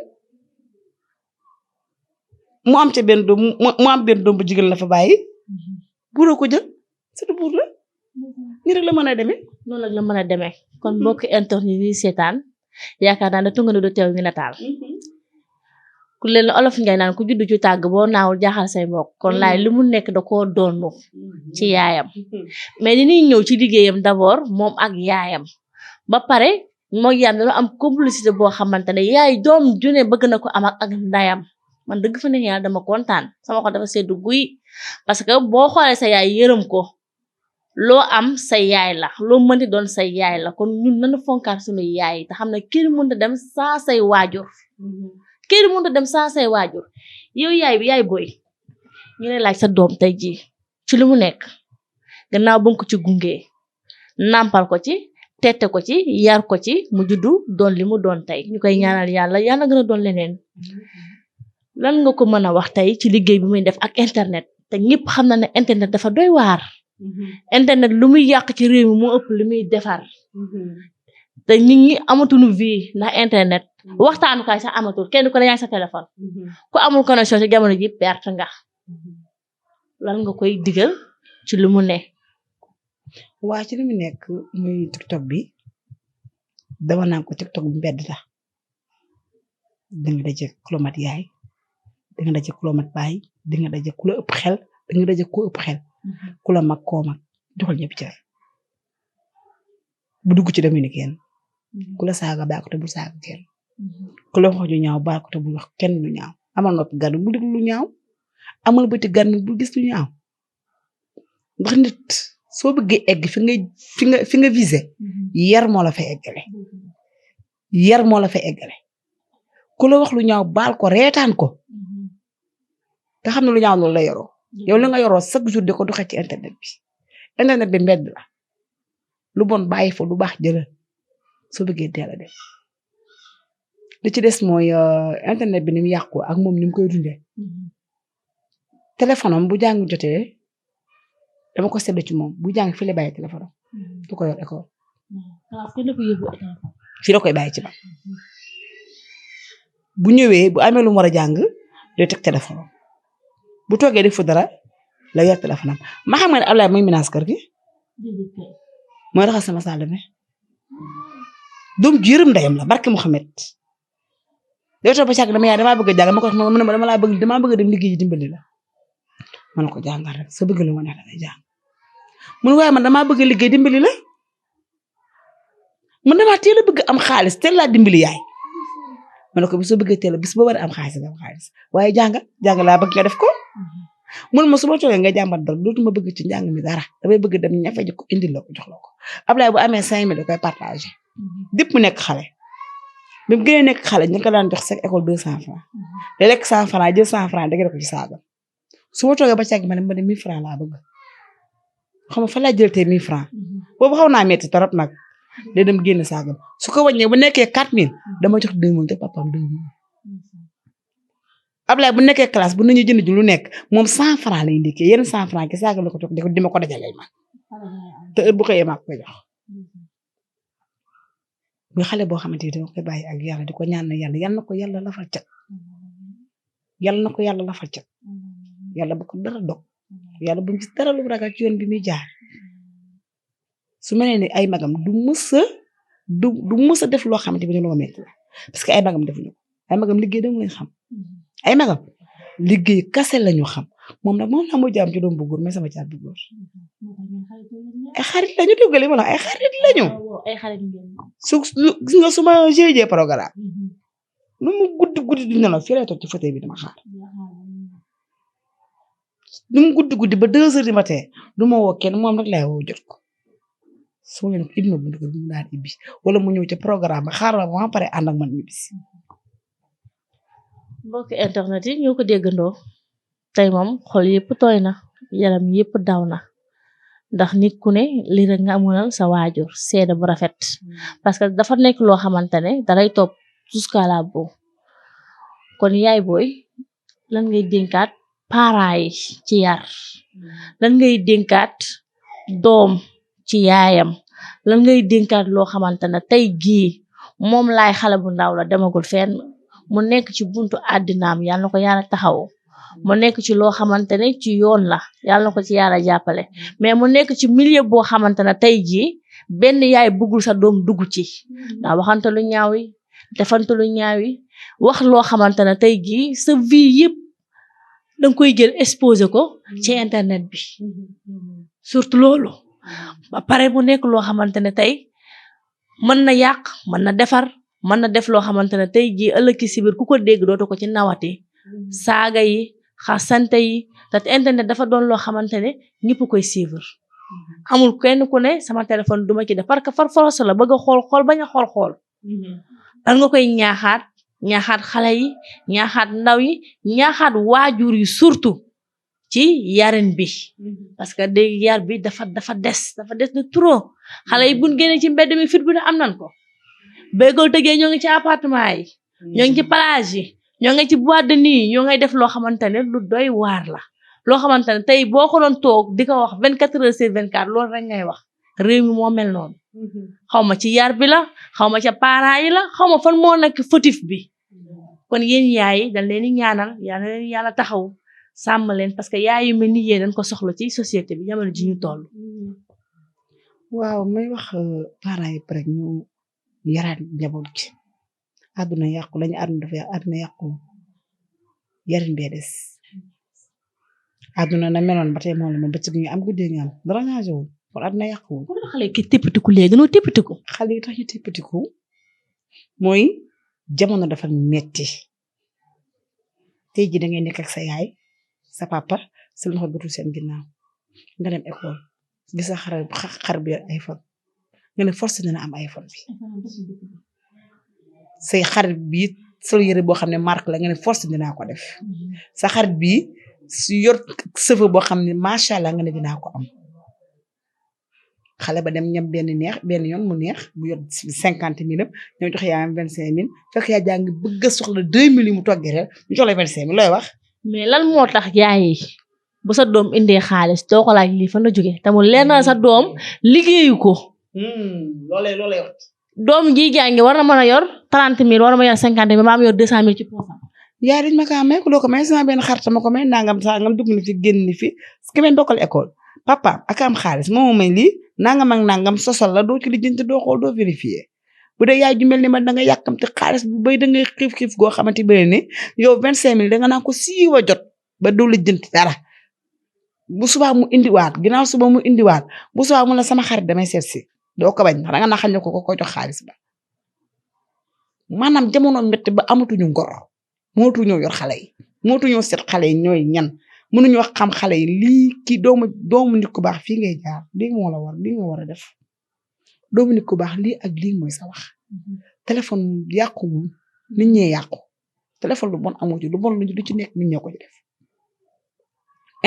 mu am ca benn doom mu am benn doom bu jigéen la fa bàyyi buuroo ko jël surtout buur la nii rek la mën a demee. noonu la mën a demee kon mbokk internet yi seetaan yaakaar naa ne tunga ne du teew ñu nataal ku leen olof ngay naan ku juddu ci tàgg boo naawul jaaxal say mbokk kon laay li mu nekk da koo doonu ci yaayam mais dañuy ñëw ci liggéeyam d'abord moom ak yaayam ba pare moo yaayam dañoo am complicité boo xamante ne yaay doom june bëgg na ko am ak ndayam man dëgg fa ne yàlla dama kontaan sama xol dafa seddu guy parce que boo xoolee sa yaay yërëm ko loo am sa yaay la loo mënti doon sa yaay la kon ñun nañu fonkaat suñu yaay te xam ne kenn mënut a dem saa say waajur kenn mënut a dem saa say waajur yow yaay booy ñu lay laaj sa doom tey jii ci li mu nekk gannaaw ba nga ko ci gunge nampal ko ci tette ko ci yar ko ci mu juddu doon li mu doon tey ñu koy ñaanal yàlla gën a doon leneen lan nga ko mën a wax tey ci liggéey bi muy def ak internet te ñëpp xam na ne internet dafa doy waar internet lu muy yàq ci réew mi moo ëpp lu muy defar te nit ñi amatuñu vie ndax internet waxtaanukaay sax amatul kenn ko ne yaa sa téléphone ku amul connexion ci jamono ji perte nga lan nga koy digal ci lu mu ne. waa ci li mu nekk muy TikTok bi dama naan ko TikTok bu mbedd la danga daje ku la mat yaay danga daje ku la mat baay danga daje ku la ëpp xel danga daje ku ëpp xel ku la mag koo mag joxal ñëpp cër bu dugg ci demee ni kenn ku la saaga baa ko te bul saaga kenn ku la wax ju ñaaw baa ko te bul wax kenn lu ñaaw amal noppi gan bul déglu lu ñaaw amal bëti gan bul gis lu ñaaw ndax nit soo bëggee egg fi nga visé yar moo la fay eggale yar moo la fay eggale ku la wax lu ñaaw baal ko reetaan ko te xam ne lu ñaaw loolu la yoroo yow li nga yoroo chaque jour di ko doxee ci internet bi mbedd la lu bon bàyyi fa lu baax jëlal soo bëggee teel a dem li ci des mooy internet bi ni mu yàqu ak moom ni mu koy dundee téléphone am bu jàng jotee dama ko seetlu ci moom bu jàng fii la bàyyi téléphone am du ko yor école fii la koy bàyyi ci ba bu ñëwee bu amee lu mu war a jàng day teg téléphone am bu toogee def fu dara la yor téléphone am ma xam nga ne Ablaye muy menace kër gi mooy raxas sama salle bi doom ju yërëm ndeyam la barke Mouhamed day toog ba càgg dama yaay damaa bëgg a jàng ma ko wax mu ne ma damaa bëgg a dem liggéey dimbali la ma ne ko jàngal rek sa bëgg lu ma neex da ngay jàng mun waaye man damaa bëgg a liggéey dimbali la man damaa teel a bëgg am xaalis teel laa dimbali yaay ma ne ko bis soo bëggee teel a bis boo war a am xaalis nga am xaalis waaye jàng laa bëgg nga def ko mun ma su ma toogee nga jàmbat dara dootuma bëgg ci njàng mi dara damay bëgg dem ñafe ji ko indil la ko jox la ko Ablaye bu amee 5000 da koy partagé dépp mu nekk xale bi mu gënee nekk xale ñu ko daan jox chaque école 200 francs da lekk 100 francs jël 100 francs dégg ko ci saagam su ma toogee ba càgg ma ne 1000 francs laa bëgg xam nga fa laa jël tey 1000 francs boobu xaw naa metti torop nag day dem génn saagam su ko wàññee bu nekkee 4000 dama jox 2000 jox papaam 2000 Ablaye bu nekkee classe bu nañu jënd ji lu nekk moom 100 francs lay ndékkee yenn 100 francs ki saagam la ko jox di ma ko dajaleel ma te heure bu ko yee maa ko jox muy xale boo xamante ni dama koy bàyyi ak yàlla di ko ñaan yàlla yal na ko yàlla lafal cat yàlla na ko yàlla lafal cat yàlla bu ko dara dog yàlla bu mu gis dara lu ragal ci yoon bi muy jaar su ma nee ne ay magam du mës a def loo xamante ni lu ma metti la parce que ay magam defuñu ko ay magam liggéey dama lañ xam ay magam liggéey kase lañu xam moom nag moom la moo jaam ci doom bu góor mais sama caat bu góor ay xarit lañu dégale ma la ay xarit lañu gis nga suma GG programme lu mu guddi du nelaw fii lay toog ci fauteuil bi dama xaar lu mu guddi ba 2 heures du matin du ma woo kenn moom nag laay woo jot ko su ma leen ko ibbi ma buntu kër mu daal ibbi wala mu ñëw ca programme ba xaaral ma pare ànd ak man ñibbi si. mbokk internet yi ñoo ko déggandoo tey moom xol yëpp tooy na yaram yëpp daw na ndax nit ku ne lii rek nga amoon sa waajur seede bu rafet parce que dafa nekk loo xamante ne dalay topp jusqu'à la bout kon yaay booy lan ngay dénkaat parents yi ci yar lan ngay dénkaat doom ci yaayam lan ngay dénkaat loo xamante ne tey jii moom laay xale bu ndaw la demagul fenn mu nekk ci buntu àddinaam yàlla na ko yàlla taxaw mu nekk ci loo xamante ne ci yoon la yàlla na ko ci yàlla jàppale mais mu nekk ci milieu boo xamante ne tey jii benn yaay bëggul sa doom dugg ci ndax waxante lu ñaaw yi defante lu ñaaw yi wax loo xamante ne tey jii sa vie yëpp danga koy jël exposé ko ci internet bi surtout loolu ba pare mu nekk loo xamante ne tey mën na yàq mën na defar mën na def loo xamante ne tey jii ëllëg si biir ku ko dégg dootu ko ci nawati saaga yi xasante yi te internet dafa doon loo xamante ne ñëpp koy suivre amul kenn ku ne sama téléphone duma ci def parce que far force la bëgg a xool bañ a xool dan nga koy ñaaxaat xale yi ñaaxaat ndaw yi ñaaxaat waajur yi surtout ci yarin bi parce que dégg yar bi dafa des de trop xale yi buñ génnee ci mbedd mi fit bu ne am nan ko béykat tëggee ñoo ngi ci appartement yi ñoo ngi ci plage yi ñoo ngi ci boîte de nuit ñoo ngay def loo xamante ne lu doy waar la loo xamante ne tey boo ko doon toog di ko wax 24h/24 loolu rek ngay wax réew mi moo mel noonu xaw ma ci yar bi la xaw ma ca parents yi la xaw ma fan moo nekk fautif bi kon yéen yaay dañ leen di ñaanal yal na leen yàlla taxaw sàmm leen parce que yaay yu mel ni yéen dañ ko soxla ci société bi jamono ji ñu toll. waaw may wax parents yi rek ñu yaraat njaboot gi àdduna yàqu lañu àdduna yàqu yarin bee des àdduna na meloon ba tey moom la ma bëccëg ñu am guddee ñu am dara changé wul kon àdduna yàquwul. kon xale yi ki téppatiku léegi dañoo téppatiku. xale yi tax ñu téppatiku mooy jamono dafa metti tey ji da ngay nekk ak sa yaay sa papa sa loxo bëtu seen ginnaaw nga dem école gis sa xar bi iPhone nga ne force dina am iPhone bi say xarit bi sol yëre boo xam ne marque la nga ne force dinaa ko def sa xarit bi su yor sëfa boo xam ne macha allah nga ne dinaa ko am xale ba dem ñam benn yoon mu neex bu yor 50 000 ñoo jox yaayam 25 000 fekk yaa jàng bëgg a soxla 2 000 mu toggee rek ñu jox la 25 000 looy wax. mais lan moo tax yaay yi bu sa doom indee xaalis doo ko laaj lii fan la jógee te mu leer na sa doom liggéeyu ko. loolee wax. doom ji jàngi war na mën a yor 30 000 war na mën a yor 50 000 maa am yor 200 000 ci poosam. yaa dañ ma kaa may ku doo ko may sama benn xarit ma ko may nangam sangam dugg na fi génn ni fi ki may bokkal école papa ak am xaalis moo may lii nangam ak nangam sosal la doo ci lijjanti doo xool doo vérifier bu dee yaay ju mel ni ma da nga yàkkamti xaalis bu bay da ngay xiif goo xamante ne yow 25 000 da nga naan ko siiwa jot ba doo lijjanti dara bu subaa mu indiwaat ginnaaw suba mu indiwaat bu subaa mu la sama xarit damay seet si doo ko bañ da nga naa xam ne ko jox xaalis ba maanaam jamono métti ba amatuñu ngor mootuñoo yor xale yi mootuñoo seet xale yi ñooy ñan mënuñoo xam xale yi lii kii doomu nit ku baax fii ngay jaar lii moo la war lii nga war a def doomu nit ku baax lii ak lii mooy sa wax téléphone yàquwul nit ñee yàqu téléphone lu bon amu ci lu bon lu ci nekk nit ñee ko ci def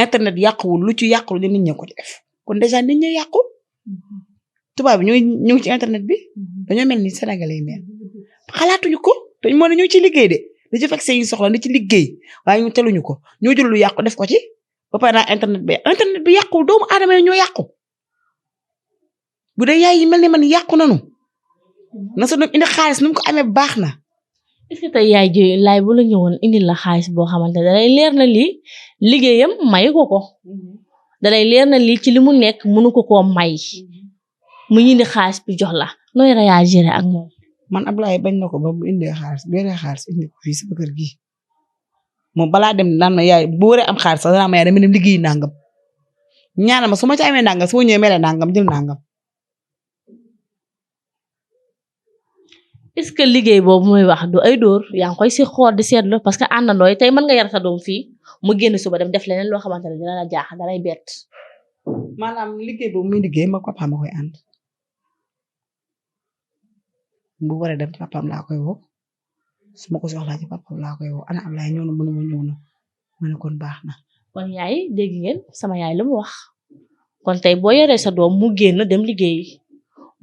internet yàquwul lu ci yàqu lu nit ñee ko ci def kon déjà nit ñee yàqu tubaab bi ñu ngi ci internet bi dañoo mel ni sénégalais yi mel xalaatuñu ko dañ moo ne ñoo ci liggéey de da ci fekk seen soxla ni ci liggéey waaye ñu teluñu ko ñoo jël lu yàqu def ko ci ba pare naa internet bi yàqu doomu aadama yi ñoo yàqu bu dee yaay yi mel ni man yàqu nanu na sa doom indi xaalis nu mu ko amee baax na. est-ce que tey yaay ji laay bu la ñëwoon indi la xaalis boo xamante ne dalay leer na lii liggéeyam may ko dalay leer na lii ci li mu nekk mënu ko koo may mu indi xaalis bi jox la nooy réagir ak moom. man Ablaye bañ na ko ba bu indee xaalis bu yoree xaalis indi ko fii sama kër gi moom balaa dem naan ma yaay bu waree am xaalis sax danaa ma yaay dama dem liggéeyi nangam ñaanal ma su ma ci amee nangam su ma ñëwee mel nangam jël nangam. est-ce que liggéey boobu muy wax du ay dóor yaa ngi koy si xool di seetlu parce que àndandoo yi tey mën nga yar sa doom fii mu génn suba dem def leneen loo xamante ne dina la jaaxal dalay bett. maanaam liggéey boobu muy liggéey ma papa ma koy ànd. bu waree dem ci papaam laa koy woo su ma ko soxlaa ci papaam laa koy woo ana Ablaye ñëw na ñëw na ma ne kon baax na. kon yaay dégg ngeen sama yaay lu mu wax kon tey boo yoree sa doom mu génn dem liggéeyi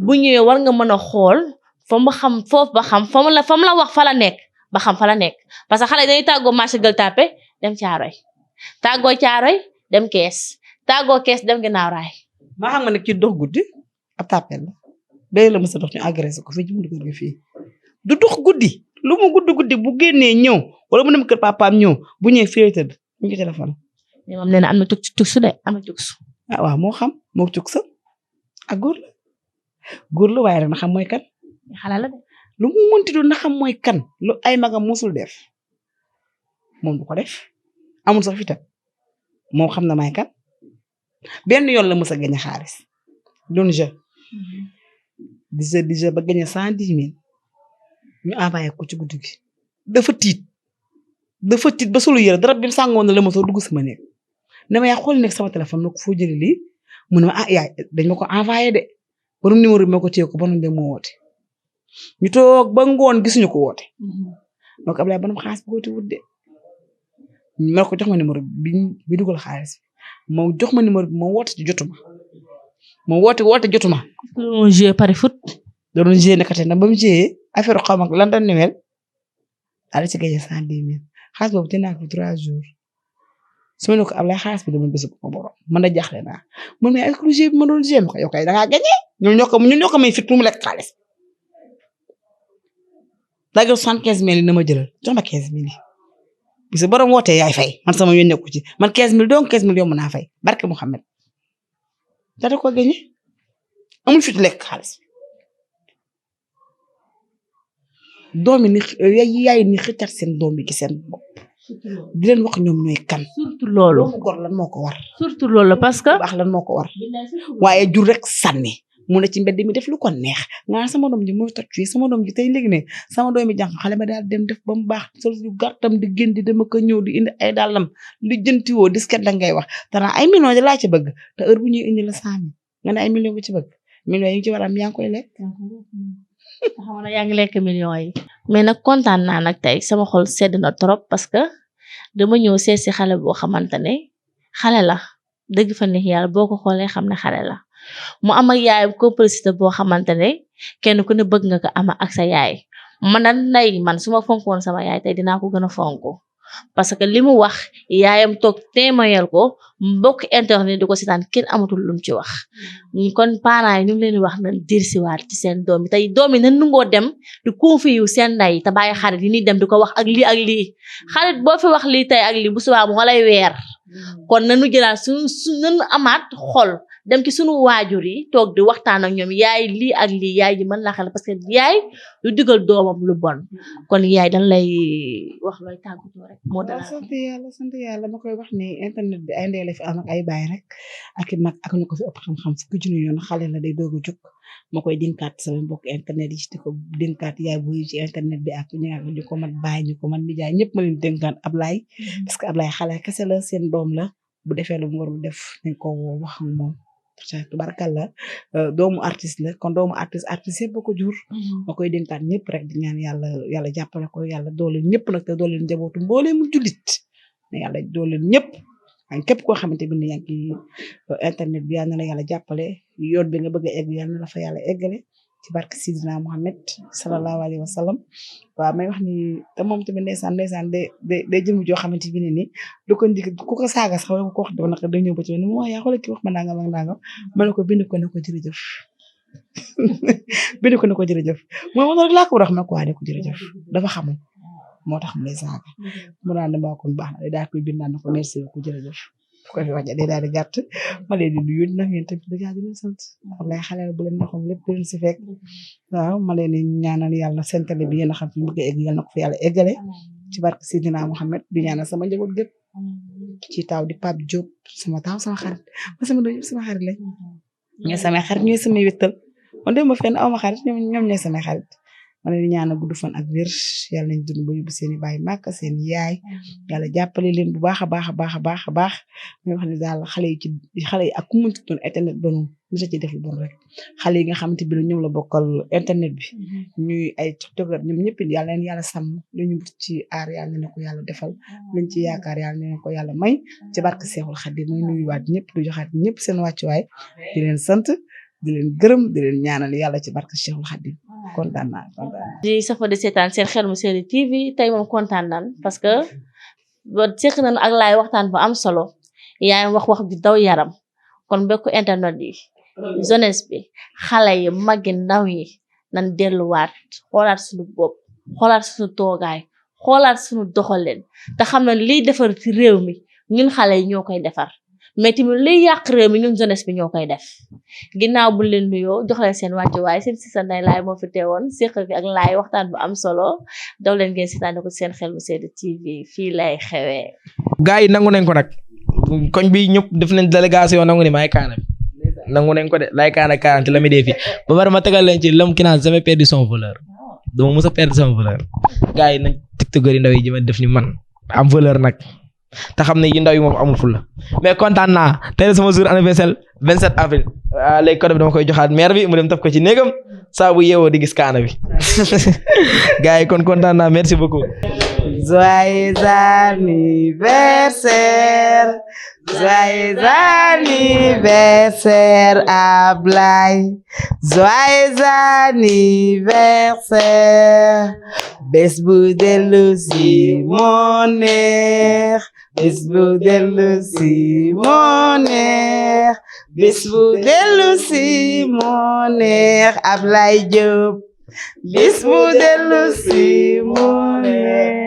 bu ñëwee war nga mën a xool fa mu xam foofu ba xam fa mu la wax fa la nekk ba xam fa la nekk parce que xale dañuy tàggoo marché Gueule Tapée dem Caaroy tàggoo Caaroy dem Kees tàggoo Kees dem Ginnaaw Raay. maa xam nga ne kii dox guddi ab tàppel la. béy la mos a dox ñu agressé ko fii ci buntu kër gi fii du dox guddi lu mu guddi bu génnee ñëw wala mu dem kër papaam ñëw bu ñëwee fii tëdd mu ngi téléphone. mais moom nee na am na tuksu de am na tuksu. ah waaw moo xam moo tuksa ak góor la waaye rek na xam mooy kan. xale la de. lu mu mënti doon na xam mooy kan lu ay magam musul def moom du ko def amul sax fi tam moom xam na may kan benn yoon la mës a gañe xaalis doon jeu di jeu ba gañe 110 000 ñu envoyé ko ci guddi gi dafa tiit ba sulu yëre dara bi mu sàngoon na la ma soo dugg sama néeg dama yaa xool nekk sama téléphone na ko foo jëlee lii mu ne ma ah yaay dañ ma ko envoyé de borom numéro bi ma ko téye ko ba nu dem moo woote ñu toog ba ngoon gisuñu ko woote donc Ablaye banam xaalis bi woote wut de ma ko jox ma numéro bi dugal xaalis bi moom jox ma numéro bi ma woote ci jotuma ma woote jotuma. doon jouer pari foot. doon jouer nekkate na ba mu jouer affaire xaw ma lan la numéro daal di ci gagné 110 000 xaalis boobu dinaa ko 3 jours su ma ne ko Ablaye xaalis bi dama bésu ko borom man da jaaxle naa man mais est-ce que jouer bi ma doon jouer ma ko yow kay da ngaa gagné ñun ñoo ko may fit mu lekk xaalis. daa jël 75 000 na ma jëlal jox ma 15 000 parce que borom wootee yaay fay man sama yoon nekku ci man 15 000 donc 15 000 yomb naa fay barke Mouhamed dara ko gagné amul fit lekk xaalis doom yi ni yaay ni xëccat seen doom yi ci seen bopp di leen wax ñoom ñooy kan. surtout loolu doomu gor lan moo ko war. surtout loolu parce que. baax lan moo ko war waaye jur rek sànni. mu ne ci mbedd mi def lu ko neex nga sama doom ji mooy toj fii sama doom ji tey léegi ne sama doomi jànq xale ba daal dem def ba mu baax sol yu gàttam di génn di dem ak ñëw di indi ay dàllam li jënti woo disket la ngay wax te ay millions di laa ci bëgg te heure bu ñuy indi la 100 000 nga ne ay millions nga ci bëgg millions yi ci war a am yaa ngi koy lekk. xam nga yaa ngi lekk millions yi. mais nag kontaan naa nag tey sama xol sedd na trop parce que dama ñëw seet si xale boo xamante ne xale la dëgg fa neex yàlla boo ko xoolee xam ne xale la. mu am ak yaayam complicité boo xamante ne kenn ku ne bëgg nga ko ama ak sa yaay man su ma fonkoon sama yaay tey dinaa ko gën a fonk parce que li mu wax yaayam toog témoyel ko mbokk internet di ko seetaan kenn amatul lu mu ci wax kon parents yi ñu ngi leen di wax na dirsiwaat ci seen doom yi tey doom yi na nungoo dem di confier seen nday te bàyyi xarit yi ni dem di ko wax ak lii xarit boo fi wax lii tey ak lii bu subaa mu lay weer kon nanu jëlaat nanu amaat xol dem ci sunu waajur yi toog di waxtaan ak ñoom yaay lii ak lii yaay ji mën la xel parce que yaay du digal doomam lu bon kon yaay dañ lay wax looy tàggatoo rek moo dara sant yàlla ma koy wax ni internet bi ay ndey la fi am ak ay baay rek ak mag ak ñu ko fi ëpp xam-xam fukki junni yoon xale la day doog a jóg ma koy dénkaat sama mbokk internet yi di ko dénkaat yaay bu ci internet bi ak ñu ko mat baay ñu ko mat nijaay ñëpp ma leen dénkaat Ablaye parce que Ablaye xale kese la seen doom la bu defee lu mu warul def nañ ko wax ak moom tubarkalla doomu artiste la kon doomu artiste yëpp ko jur ma koy dénkaat ñëpp rek di ñaan yàlla jàppale ko yàlla dooleel ñëpp nag te dooleel njabootu mboolee mu jullit ne yàlla dooleel ñëpp ak képp koo xamante bi ne yaa ngi internet bi yàlla na la yàlla jàppale yoon bi nga bëgg a egg yàlla na la fa yàlla eggale ci barke Sidina Muhammad sallallahu alayhi wa sallam waaw may wax ni te moom tamit ndeysaan day jëm joo xamante bi ne ni lu ko ndik ku ko saaga sax wala ku ko wax dama naka day ñëw ba ci ne mo yaa xool ki wax ma nangam ak nangam ma ne ko bind ko ne ko jërëjëf bind ko ne ko jërëjëf mooy man rek laa ko wax ma ko ne ko jërëjëf dafa xamul moo tax mu lay saaga mu naan dama kon baax na daa koy bind naan ko merci beaucoup jërëjëf ko fi wax day daal di gàtt ma leen di nuyu nag yéen tamit dëgg di leen sant Ablaye xale bu leen neexoon lépp leen si fekk waaw ma leen di ñaanal yàlla seen télé bi yéen a xam fi mu bëgg a egg yàlla na ko fi yàlla eggale ci barke Sidina Muhammad di ñaanal sama njaboot gépp ci taaw di Pape Diop sama taaw sama xarit ma sama doom sama xarit lañ ñooy samay xarit ñooy samay wéttal man de ma fenn aw ma xarit ñoom ñooy samay xarit ma leen di ñaanal gudd fan ak wér yàlla nañ dund ba yóbbu seen i baay màkk seen yaay yàlla jàppale leen bu baax a baax a baax a baax a baax may wax ne daal xale yi ak ku mënti doon internet ba noonu nit a ci def lu bon rek xale yi nga xamante bi ñoom la bokkal internet bi ñuy ay tiktoker ñoom ñëpp yàlla leen yàlla sàmm lu ñu ci aar yàlla ne ko yàlla defal luñ ci yaakaar yàlla ne ko yàlla may ci barke Seexul Xadiim muy nuyuwaat ñëpp du joxaat ñëpp seen wàccuwaay di leen sant di leen gërëm di leen ñaanal yàlla ci barke Seexul Xadiim kontaan naa di safa di seetaan seen Xelmu Série TV tey moom kontaan naan parce que ba seq nañu ak laay waxtaan bu am solo yaay wax bi daw yaram kon mbokku internet yi jeunesse bi xale yi magi ndaw yi nan delluwaat xoolaat suñu bopp xoolaat suñu toogaay xoolaat suñu doxalin te xam ne liy defar ci réew mi ñun xale yi ñoo koy defar mais tamit liy yàq réew mi ñun jeunesse bi ñoo koy def ginnaaw bu leen nuyoo jox leen seen wàccuwaay seen Sister Ndeye Laye moo fi teewoon séq fi ak Laye waxtaan bu am solo daw leen ngeen seetaane ko seen Xel bu Sedd TV fii lay xewee. gars yi nangu nañ ko nag koñ bi ñëpp def nañ délégation nangu ni maay kaana bi nangu nañ ko de lay kaana 40 la mi dee fii ba pare ma tegal leen ci lam ki naan jamais perdu son valeur dama mës a perdre sama valeur gars yi nañ tiktokeur yi ndaw yi jëma def ni man am valeur nag te xam ne yi ndaw yi moom amul ful la mais kontaan naa tey la sama jour anniversaire 27 avril léegi code bi dama koy joxaat maire bi mu dem taf ko ci néegam saa bu yeewoo di gis kaana bi gars yi kon kontaan naa merci beaucoup. Joyeux anniversaire, joyeux anniversaire Ablaye, joyeux anniversaire. Bés bu dellu si moo neex, bés bu dellu si moo neex, bés bu dellu si moo neex Ablaye Diop. Bés bu dellu si moo neex.